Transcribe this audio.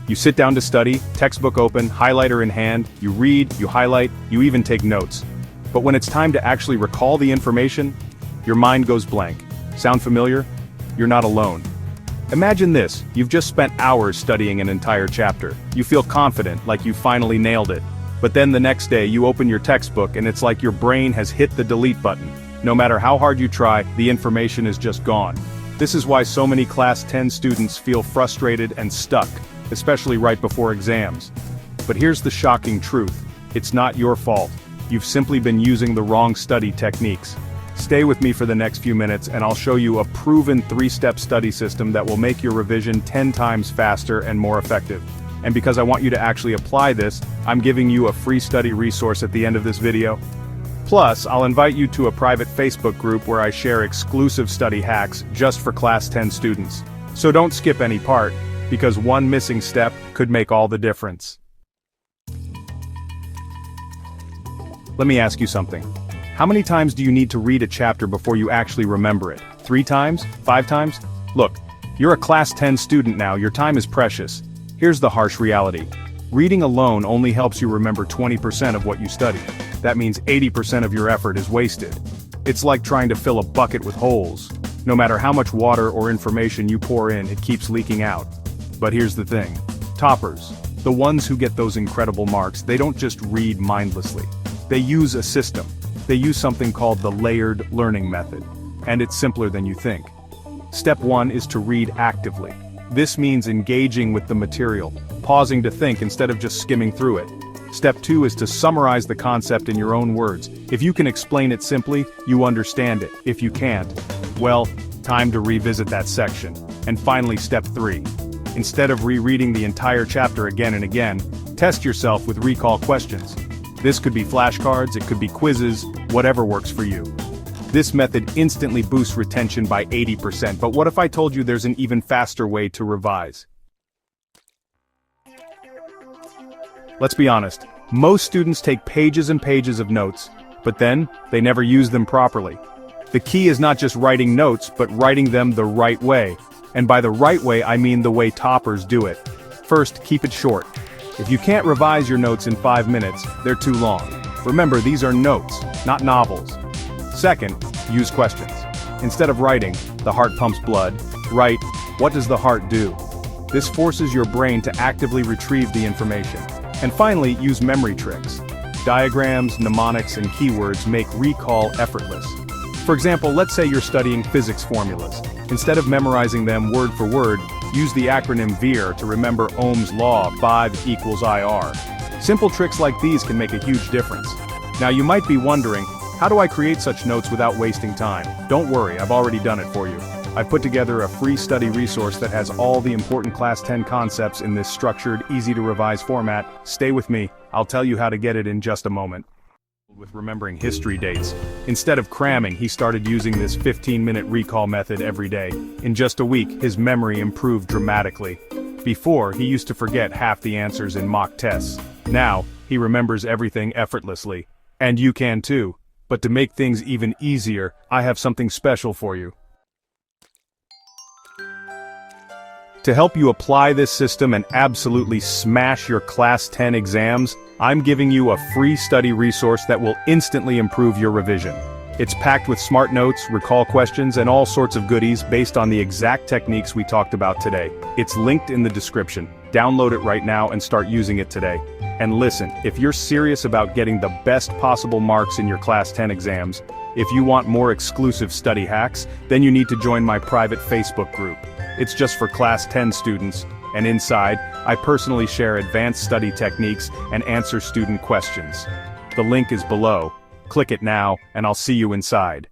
You sit down to study, textbook open, highlighter in hand, you read, you highlight, you even take notes. But when it's time to actually recall the information, your mind goes blank. Sound familiar? You're not alone. Imagine this, you've just spent hours studying an entire chapter. You feel confident, like you finally nailed it. But then the next day you open your textbook and it's like your brain has hit the delete button. No matter how hard you try, the information is just gone. This is why so many Class 10 students feel frustrated and stuck, especially right before exams. But here's the shocking truth. It's not your fault. You've simply been using the wrong study techniques. Stay with me for the next few minutes and I'll show you a proven 3-step study system that will make your revision 10 times faster and more effective. And because I want you to actually apply this, I'm giving you a free study resource at the end of this video. Plus, I'll invite you to a private Facebook group where I share exclusive study hacks just for Class 10 students. So don't skip any part, because one missing step could make all the difference. Let me ask you something. How many times do you need to read a chapter before you actually remember it? 3 times? 5 times? Look, you're a Class 10 student now, your time is precious. Here's the harsh reality. Reading alone only helps you remember 20% of what you study. That means 80% of your effort is wasted. It's like trying to fill a bucket with holes. No matter how much water or information you pour in, it keeps leaking out. But here's the thing. Toppers, the ones who get those incredible marks, they don't just read mindlessly. They use a system. They use something called the layered learning method. And it's simpler than you think. Step 1 is to read actively. This means engaging with the material, pausing to think instead of just skimming through it. Step 2 is to summarize the concept in your own words. If you can explain it simply, you understand it. If you can't, well, time to revisit that section. And finally, step 3. Instead of rereading the entire chapter again and again, test yourself with recall questions. This could be flashcards, it could be quizzes, whatever works for you. This method instantly boosts retention by 80%, but what if I told you there's an even faster way to revise? Let's be honest, most students take pages and pages of notes, but then, they never use them properly. The key is not just writing notes, but writing them the right way. And by the right way, I mean the way toppers do it. First, keep it short. If you can't revise your notes in 5 minutes, they're too long. Remember, these are notes, not novels. Second, use questions. Instead of writing, "The heart pumps blood," write, "What does the heart do?" This forces your brain to actively retrieve the information. And finally, use memory tricks. Diagrams, mnemonics, and keywords make recall effortless. For example, let's say you're studying physics formulas. Instead of memorizing them word for word, use the acronym VIR to remember Ohm's law, 5 = IR. Simple tricks like these can make a huge difference. Now you might be wondering, how do I create such notes without wasting time? Don't worry, I've already done it for you. I've put together a free study resource that has all the important Class 10 concepts in this structured, easy-to-revise format. Stay with me, I'll tell you how to get it in just a moment. With remembering history dates. Instead of cramming, he started using this 15-minute recall method every day. In just a week, his memory improved dramatically. Before, he used to forget half the answers in mock tests. Now, he remembers everything effortlessly. And you can too. But to make things even easier, I have something special for you. To help you apply this system and absolutely smash your Class 10 exams, I'm giving you a free study resource that will instantly improve your revision. It's packed with smart notes, recall questions, and all sorts of goodies based on the exact techniques we talked about today. It's linked in the description. Download it right now and start using it today. And listen, if you're serious about getting the best possible marks in your Class 10 exams, if you want more exclusive study hacks, then you need to join my private Facebook group. It's just for Class 10 students, and inside, I personally share advanced study techniques and answer student questions. The link is below. Click it now, and I'll see you inside.